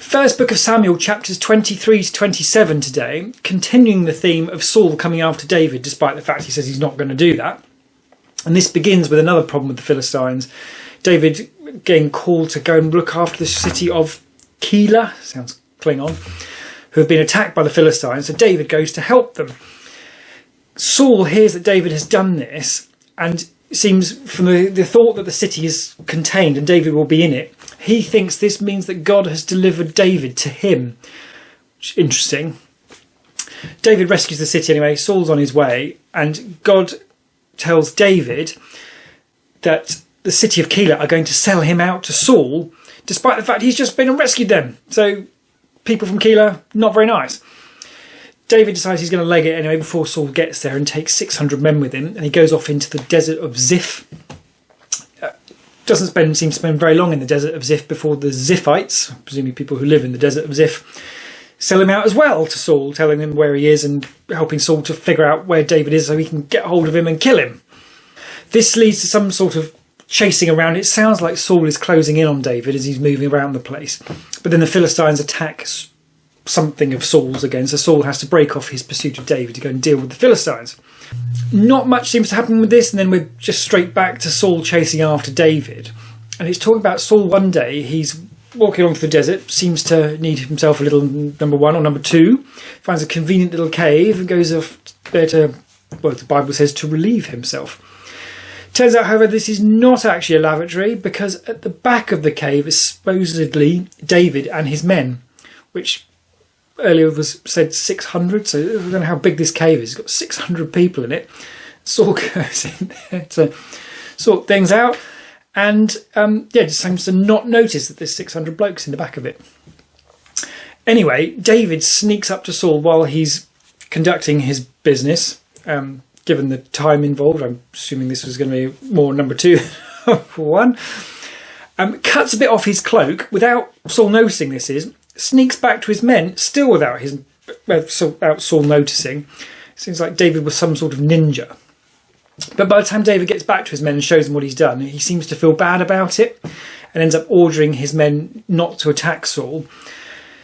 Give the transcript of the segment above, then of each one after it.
First book of Samuel, chapters 23 to 27 today, continuing the theme of Saul coming after David, despite the fact he says he's not going to do that. And this begins with another problem with the Philistines. David getting called to go and look after the city of Keilah, sounds Klingon, who have been attacked by the Philistines. So David goes to help them. Saul hears that David has done this, and it seems from the thought that the city is contained and David will be in it, he thinks this means that God has delivered David to him. Which is interesting. David rescues the city anyway. Saul's on his way, and God tells David that the city of Keilah are going to sell him out to Saul, despite the fact he's just been and rescued them. So people from Keilah, not very nice. David decides he's going to leg it anyway before Saul gets there and takes 600 men with him, and he goes off into the desert of Ziph. Doesn't seem to spend very long in the desert of Ziph before the Ziphites, presumably people who live in the desert of Ziph, sell him out as well to Saul, telling him where he is and helping Saul to figure out where David is so he can get hold of him and kill him. This leads to some sort of chasing around. It sounds like Saul is closing in on David as he's moving around the place. But then the Philistines attack something of Saul's again, so Saul has to break off his pursuit of David to go and deal with the Philistines. Not much seems to happen with this, and then we're just straight back to Saul chasing after David. And it's talking about Saul one day, he's walking along through the desert, seems to need himself a little number one or number two, finds a convenient little cave and goes off there to, well, the Bible says, to relieve himself. Turns out, however, this is not actually a lavatory, because at the back of the cave is supposedly David and his men, which earlier was said 600, so I don't know how big this cave is. It's got 600 people in it. Saul goes in there to sort things out, and just seems to not notice that there's 600 blokes in the back of it. Anyway, David sneaks up to Saul while he's conducting his business. Given the time involved, I'm assuming this was going to be more number two for one. Cuts a bit off his cloak without Saul noticing sneaks back to his men, still without Saul noticing. Seems like David was some sort of ninja. But by the time David gets back to his men and shows them what he's done, he seems to feel bad about it and ends up ordering his men not to attack Saul,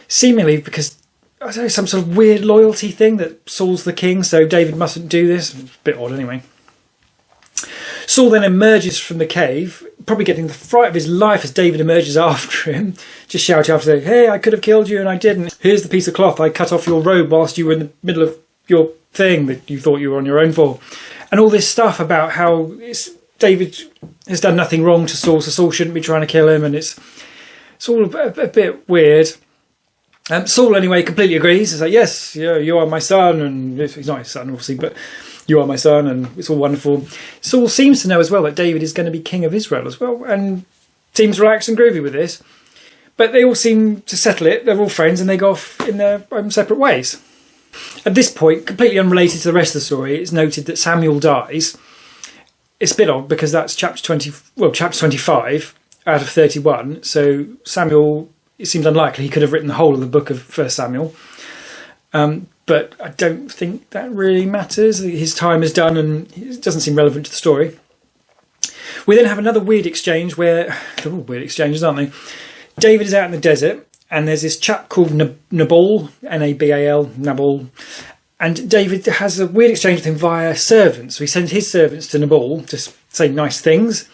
seemingly because, I don't know, some sort of weird loyalty thing that Saul's the king, so David mustn't do this. It's a bit odd anyway. Saul then emerges from the cave, probably getting the fright of his life as David emerges after him, just shouting after him, "Hey, I could have killed you and I didn't. Here's the piece of cloth I cut off your robe whilst you were in the middle of your thing that you thought you were on your own for." And all this stuff about how David has done nothing wrong to Saul, so Saul shouldn't be trying to kill him, and it's all a bit weird. Saul, anyway, completely agrees. He's like, "Yes, you are my son," and he's not his son, obviously, but "You are my son," and it's all wonderful. Saul seems to know as well that David is going to be king of Israel as well, and seems relaxed and groovy with this. But they all seem to settle it. They're all friends, and they go off in their own separate ways. At this point, completely unrelated to the rest of the story, it's noted that Samuel dies. It's a bit odd because that's chapter 25 out of 31. So Samuel, it seems unlikely he could have written the whole of the book of 1 Samuel. But I don't think that really matters. His time is done and it doesn't seem relevant to the story. We then have another weird exchange where, they're all weird exchanges, aren't they? David is out in the desert and there's this chap called Nabal, Nabal, Nabal. And David has a weird exchange with him via servants. So he sends his servants to Nabal to say nice things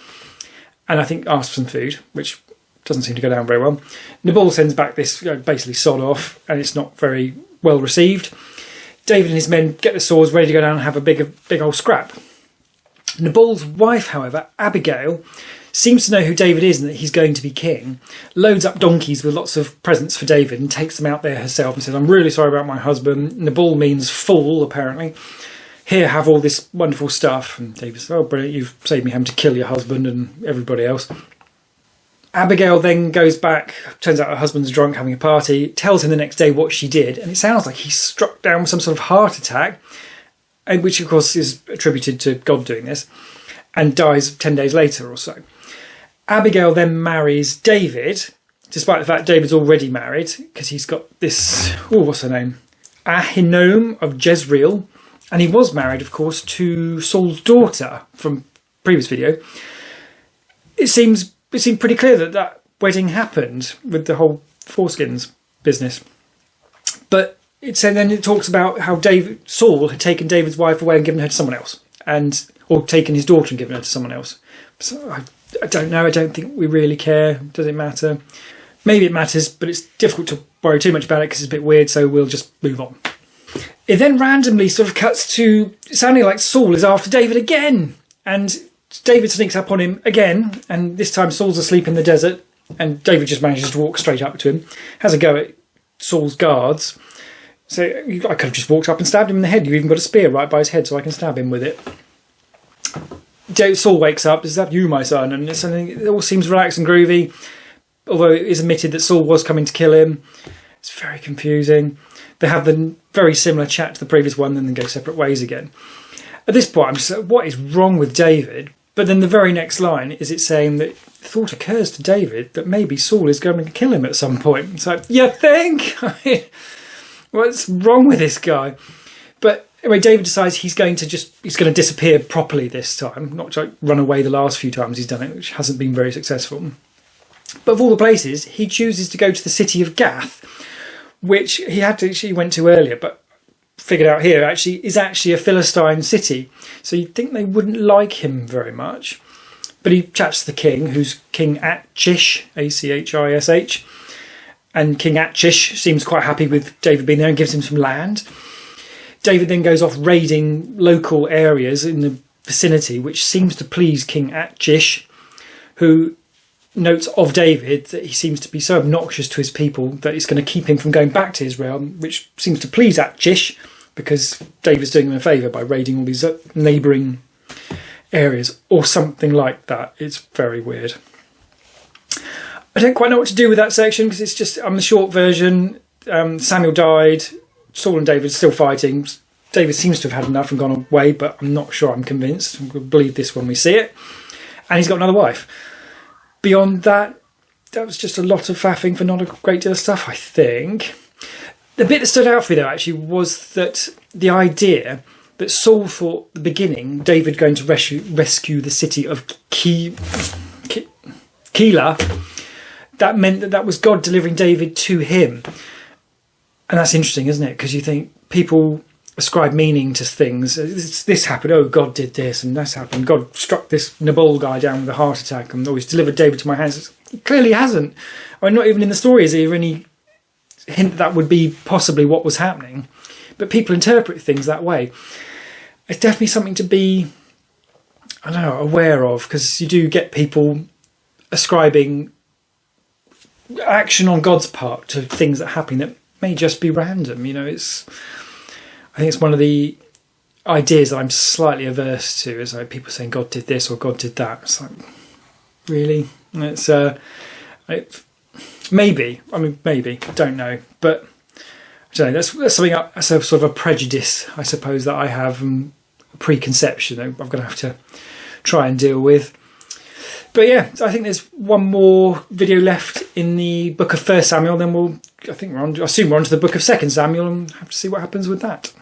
and I think ask for some food, which doesn't seem to go down very well. Nabal sends back this basically sod off and it's not very well received. David and his men get the swords ready to go down and have a big old scrap. Nabal's wife, however, Abigail, seems to know who David is and that he's going to be king, loads up donkeys with lots of presents for David and takes them out there herself and says, "I'm really sorry about my husband." Nabal means fool, apparently. "Here, have all this wonderful stuff." And David says, "Oh, brilliant, you've saved me having to kill your husband and everybody else." Abigail then goes back, turns out her husband's drunk having a party, tells him the next day what she did, and it sounds like he's struck down with some sort of heart attack, and which of course is attributed to God doing this, and dies 10 days later or so. Abigail then marries David, despite the fact David's already married, because he's got this, what's her name? Ahinoam of Jezreel, and he was married, of course, to Saul's daughter from previous video. It seemed pretty clear that wedding happened with the whole foreskins business. But then it talks about how Saul had taken David's wife away and given her to someone else, or taken his daughter and given her to someone else. So I don't know. I don't think we really care. Does it matter? Maybe it matters, but it's difficult to worry too much about it because it's a bit weird, so we'll just move on. It then randomly sort of cuts to sounding like Saul is after David again. And David sneaks up on him again, and this time Saul's asleep in the desert, and David just manages to walk straight up to him, has a go at Saul's guards. So I could have just walked up and stabbed him in the head. You've even got a spear right by his head, so I can stab him with it. Saul wakes up, is that you, my son? And it all seems relaxed and groovy, although it is admitted that Saul was coming to kill him. It's very confusing. They have the very similar chat to the previous one, and then go separate ways again. At this point, I'm just like, what is wrong with David? But then the very next line is it saying that the thought occurs to David that maybe Saul is going to kill him at some point. It's like, you think? What's wrong with this guy? But anyway, David decides he's going to disappear properly this time, not just run away the last few times he's done it, which hasn't been very successful. But of all the places, he chooses to go to the city of Gath, which he went to earlier, but figured out here is actually a Philistine city. So you'd think they wouldn't like him very much. But he chats to the king, who's King Achish, Achish. And King Achish seems quite happy with David being there and gives him some land. David then goes off raiding local areas in the vicinity, which seems to please King Achish, who notes of David that he seems to be so obnoxious to his people that it's going to keep him from going back to his realm, which seems to please Achish because David's doing him a favour by raiding all these neighbouring areas or something like that. It's very weird. I don't quite know what to do with that section because it's just, the short version. Samuel died, Saul and David are still fighting. David seems to have had enough and gone away, but I'm not sure I'm convinced. I'm going to believe this when we see it. And he's got another wife. Beyond that, that was just a lot of faffing for not a great deal of stuff, I think. The bit that stood out for me, though, actually, was that the idea that Saul thought at the beginning David going to rescue the city of Keilah, that meant that was God delivering David to him. And that's interesting, isn't it? Because you think people ascribe meaning to things. This happened, oh, God did this, and that's happened. God struck this Nabal guy down with a heart attack, and he's delivered David to my hands. He clearly hasn't. I mean, not even in the story is there any hint that would be possibly what was happening. But people interpret things that way. It's definitely something to be, I don't know, aware of, because you do get people ascribing action on God's part to things that happen that may just be random. I think it's one of the ideas that I'm slightly averse to, is like people saying God did this or God did that. It's like, really? It's maybe. Maybe. I don't know. But I don't know. That's something. That's a sort of a prejudice, I suppose, that I have, a preconception I'm going to have to try and deal with. But yeah, I think there's one more video left in the book of 1 Samuel. Then I assume we're on to the book of 2 Samuel and have to see what happens with that.